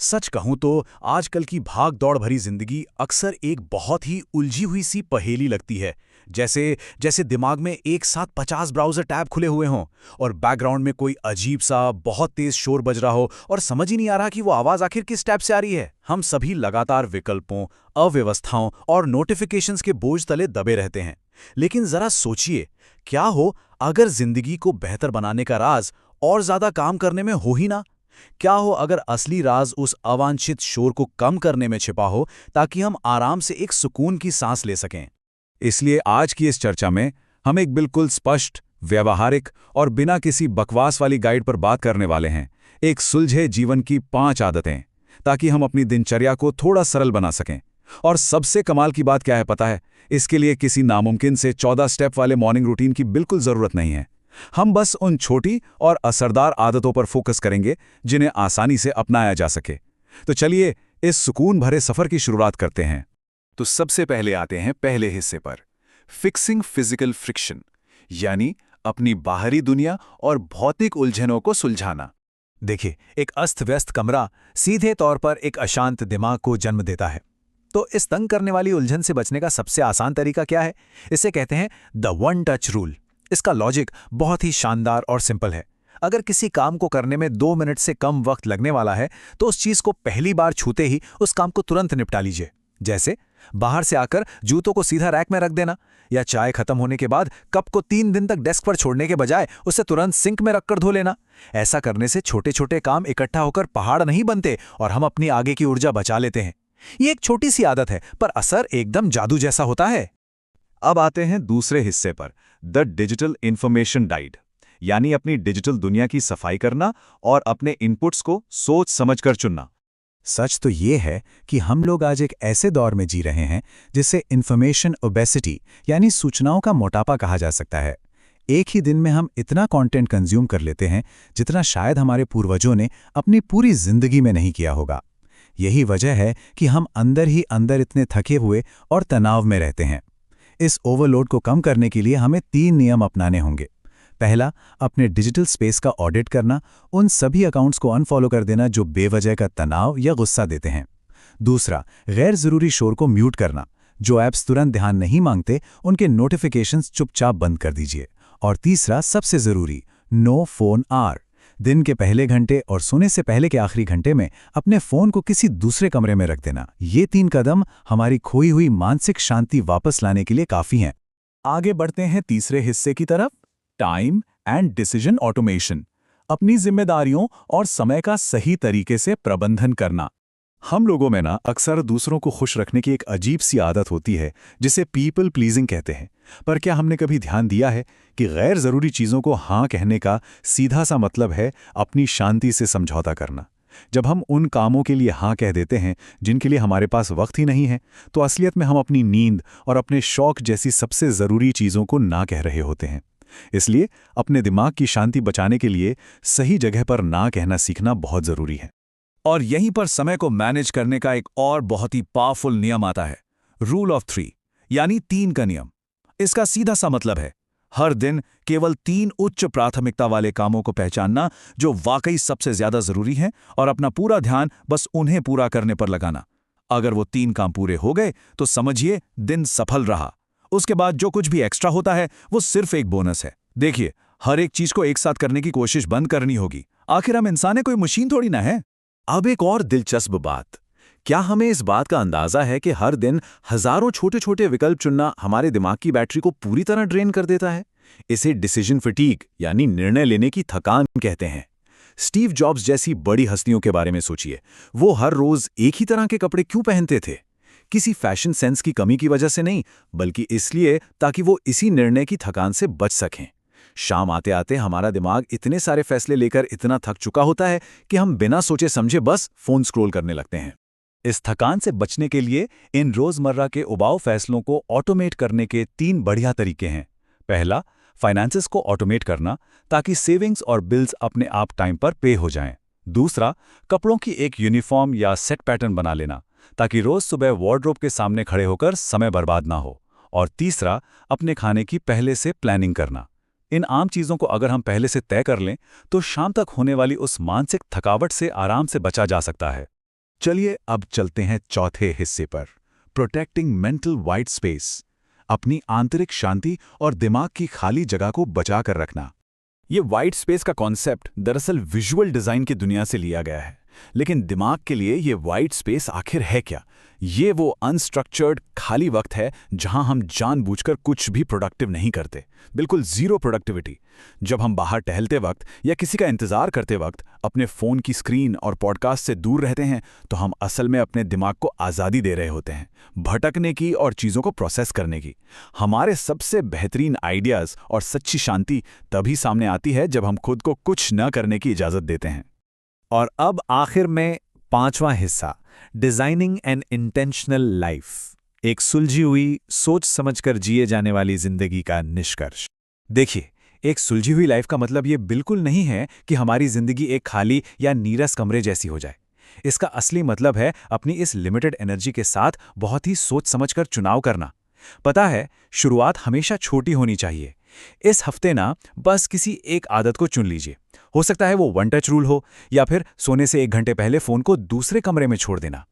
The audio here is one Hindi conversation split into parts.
सच कहूं तो आजकल की भाग दौड़ भरी जिंदगी अक्सर एक बहुत ही उलझी हुई सी पहेली लगती है। जैसे जैसे दिमाग में एक साथ 50 ब्राउज़र टैब खुले हुए हों और बैकग्राउंड में कोई अजीब सा बहुत तेज शोर बज रहा हो और समझ ही नहीं आ रहा कि वो आवाज़ आखिर किस टैब से आ रही है। हम सभी लगातार विकल्पों, अव्यवस्थाओं और नोटिफिकेशंस के बोझ तले दबे रहते हैं। लेकिन जरा सोचिए, क्या हो अगर जिंदगी को बेहतर बनाने का राज और ज्यादा काम करने में हो ही ना? क्या हो अगर असली राज उस अवांछित शोर को कम करने में छिपा हो, ताकि हम आराम से एक सुकून की सांस ले सकें? इसलिए आज की इस चर्चा में हम एक बिल्कुल स्पष्ट, व्यवहारिक और बिना किसी बकवास वाली गाइड पर बात करने वाले हैं। एक सुलझे जीवन की 5 आदतें, ताकि हम अपनी दिनचर्या को थोड़ा सरल बना सकें। और सबसे कमाल की बात क्या है पता है? इसके लिए किसी नामुमकिन से 14 स्टेप वाले मॉर्निंग रूटीन की बिल्कुल जरूरत नहीं है। हम बस उन छोटी और असरदार आदतों पर फोकस करेंगे जिन्हें आसानी से अपनाया जा सके। तो चलिए इस सुकून भरे सफर की शुरुआत करते हैं। तो सबसे पहले आते हैं पहले हिस्से पर, फिक्सिंग फिजिकल फ्रिक्शन, यानी अपनी बाहरी दुनिया और भौतिक उलझनों को सुलझाना। देखिए, एक अस्त-व्यस्त कमरा सीधे तौर पर एक अशांत दिमाग को जन्म देता है। तो इस तंग करने वाली उलझन से बचने का सबसे आसान तरीका क्या है? इसे कहते हैं द वन टच रूल। इसका लॉजिक बहुत ही शानदार और सिंपल है। अगर किसी काम को करने में 2 मिनट से कम वक्त लगने वाला है, तो उस चीज को पहली बार छूते ही उस काम को तुरंत निपटा लीजिए। जैसे बाहर से आकर जूतों को सीधा रैक में रख देना, या चाय खत्म होने के बाद कप को 3 दिन तक डेस्क पर छोड़ने के बजाय उसे तुरंत सिंक में रखकर धो लेना। ऐसा करने से छोटे छोटे काम इकट्ठा होकर पहाड़ नहीं बनते और हम अपनी आगे की ऊर्जा बचा लेते हैं। ये एक छोटी सी आदत है, पर असर एकदम जादू जैसा होता है। अब आते हैं दूसरे हिस्से पर, द डिजिटल इंफॉर्मेशन डाइट, यानी अपनी डिजिटल दुनिया की सफाई करना और अपने इनपुट्स को सोच समझकर चुनना। सच तो ये है कि हम लोग आज एक ऐसे दौर में जी रहे हैं जिसे इन्फॉर्मेशन ओबेसिटी यानी सूचनाओं का मोटापा कहा जा सकता है। एक ही दिन में हम इतना कंटेंट कंज्यूम कर लेते हैं जितना शायद हमारे पूर्वजों ने अपनी पूरी जिंदगी में नहीं किया होगा। यही वजह है कि हम अंदर ही अंदर इतने थके हुए और तनाव में रहते हैं। इस ओवरलोड को कम करने के लिए हमें 3 नियम अपनाने होंगे। पहला, अपने डिजिटल स्पेस का ऑडिट करना, उन सभी अकाउंट्स को अनफॉलो कर देना जो बेवजह का तनाव या गुस्सा देते हैं। दूसरा, गैर जरूरी शोर को म्यूट करना, जो ऐप्स तुरंत ध्यान नहीं मांगते उनके नोटिफिकेशंस चुपचाप बंद कर दीजिए। और तीसरा, सबसे जरूरी, नो फोन आवर। दिन के पहले घंटे और सोने से पहले के आखिरी घंटे में अपने फोन को किसी दूसरे कमरे में रख देना। ये 3 कदम हमारी खोई हुई मानसिक शांति वापस लाने के लिए काफी हैं। आगे बढ़ते हैं तीसरे हिस्से की तरफ, टाइम एंड डिसीजन ऑटोमेशन, अपनी जिम्मेदारियों और समय का सही तरीके से प्रबंधन करना। हम लोगों में ना अक्सर दूसरों को खुश रखने की एक अजीब सी आदत होती है जिसे पीपल प्लीजिंग कहते हैं। पर क्या हमने कभी ध्यान दिया है कि गैर जरूरी चीजों को हाँ कहने का सीधा सा मतलब है अपनी शांति से समझौता करना। जब हम उन कामों के लिए हाँ कह देते हैं जिनके लिए हमारे पास वक्त ही नहीं है, तो असलियत में हम अपनी नींद और अपने शौक जैसी सबसे जरूरी चीजों को ना कह रहे होते हैं। इसलिए अपने दिमाग की शांति बचाने के लिए सही जगह पर ना कहना सीखना बहुत जरूरी है। और यहीं पर समय को मैनेज करने का एक और बहुत ही पावरफुल नियम आता है, रूल ऑफ 3, यानी 3 का नियम। इसका सीधा सा मतलब है हर दिन केवल 3 उच्च प्राथमिकता वाले कामों को पहचानना जो वाकई सबसे ज्यादा जरूरी हैं, और अपना पूरा ध्यान बस उन्हें पूरा करने पर लगाना। अगर वो 3 काम पूरे हो गए तो समझिए दिन सफल रहा। उसके बाद जो कुछ भी एक्स्ट्रा होता है वो सिर्फ एक बोनस है। देखिए, हर एक चीज को एक साथ करने की कोशिश बंद करनी होगी। आखिर हम इंसान है, कोई मशीन थोड़ी ना है। अब एक और दिलचस्प बात, क्या हमें इस बात का अंदाजा है कि हर दिन हजारों छोटे छोटे विकल्प चुनना हमारे दिमाग की बैटरी को पूरी तरह ड्रेन कर देता है? इसे डिसीजन फटीग यानी निर्णय लेने की थकान कहते हैं। स्टीव जॉब्स जैसी बड़ी हस्तियों के बारे में सोचिए, वो हर रोज एक ही तरह के कपड़े क्यों पहनते थे? किसी फैशन सेंस की कमी की वजह से नहीं, बल्कि इसलिए ताकि वो इसी निर्णय की थकान से बच सकें। शाम आते आते हमारा दिमाग इतने सारे फैसले लेकर इतना थक चुका होता है कि हम बिना सोचे समझे बस फोन स्क्रॉल करने लगते हैं। इस थकान से बचने के लिए इन रोजमर्रा के उबाऊ फैसलों को ऑटोमेट करने के 3 बढ़िया तरीके हैं। पहला, फाइनेंसेस को ऑटोमेट करना ताकि सेविंग्स और बिल्स अपने आप टाइम पर पे हो जाएं। दूसरा, कपड़ों की एक यूनिफॉर्म या सेट पैटर्न बना लेना ताकि रोज सुबह वार्डरोब के सामने खड़े होकर समय बर्बाद ना हो। और तीसरा, अपने खाने की पहले से प्लानिंग करना। इन आम चीजों को अगर हम पहले से तय कर लें तो शाम तक होने वाली उस मानसिक थकावट से आराम से बचा जा सकता है। चलिए अब चलते हैं चौथे हिस्से पर, प्रोटेक्टिंग मेंटल वाइट स्पेस, अपनी आंतरिक शांति और दिमाग की खाली जगह को बचा कर रखना। ये वाइट स्पेस का कॉन्सेप्ट दरअसल विजुअल डिजाइन की दुनिया से लिया गया है, लेकिन दिमाग के लिए ये वाइट स्पेस आखिर है क्या? ये वो अनस्ट्रक्चर्ड खाली वक्त है जहां हम जानबूझकर कुछ भी प्रोडक्टिव नहीं करते, बिल्कुल जीरो प्रोडक्टिविटी। जब हम बाहर टहलते वक्त या किसी का इंतजार करते वक्त अपने फोन की स्क्रीन और पॉडकास्ट से दूर रहते हैं, तो हम असल में अपने दिमाग को आज़ादी दे रहे होते हैं, भटकने की और चीज़ों को प्रोसेस करने की। हमारे सबसे बेहतरीन आइडियाज़ और सच्ची शांति तभी सामने आती है जब हम खुद को कुछ न करने की इजाज़त देते हैं। और अब आखिर में पांचवां हिस्सा, डिजाइनिंग एन इंटेंशनल लाइफ, एक सुलझी हुई सोच समझकर जिए जाने वाली जिंदगी का निष्कर्ष। देखिए, एक सुलझी हुई लाइफ का मतलब ये बिल्कुल नहीं है कि हमारी जिंदगी एक खाली या नीरस कमरे जैसी हो जाए। इसका असली मतलब है अपनी इस लिमिटेड एनर्जी के साथ बहुत ही सोच समझकर चुनाव करना। पता है, शुरुआत हमेशा छोटी होनी चाहिए। इस हफ्ते ना बस किसी एक आदत को चुन लीजिए। हो सकता है वो वन टच रूल हो, या फिर सोने से 1 घंटे पहले फोन को दूसरे कमरे में छोड़ देना।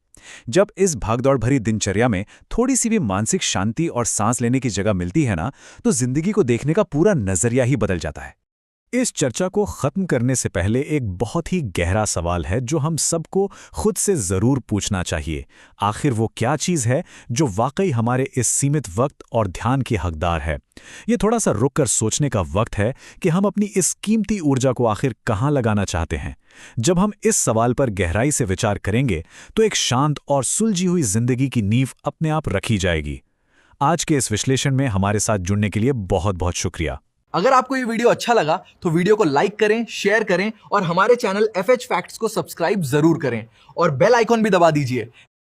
जब इस भागदौड़ भरी दिनचर्या में थोड़ी सी भी मानसिक शांति और सांस लेने की जगह मिलती है ना, तो जिंदगी को देखने का पूरा नजरिया ही बदल जाता है। इस चर्चा को खत्म करने से पहले एक बहुत ही गहरा सवाल है जो हम सबको खुद से जरूर पूछना चाहिए। आखिर वो क्या चीज़ है जो वाकई हमारे इस सीमित वक्त और ध्यान की हकदार है? ये थोड़ा सा रुक कर सोचने का वक्त है कि हम अपनी इस कीमती ऊर्जा को आखिर कहाँ लगाना चाहते हैं। जब हम इस सवाल पर गहराई से विचार करेंगे तो एक शांत और सुलझी हुई जिंदगी की नींव अपने आप रखी जाएगी। आज के इस विश्लेषण में हमारे साथ जुड़ने के लिए बहुत बहुत शुक्रिया। अगर आपको ये वीडियो अच्छा लगा तो वीडियो को लाइक करें, शेयर करें और हमारे चैनल FH फैक्ट्स को सब्सक्राइब जरूर करें और बेल आइकॉन भी दबा दीजिए।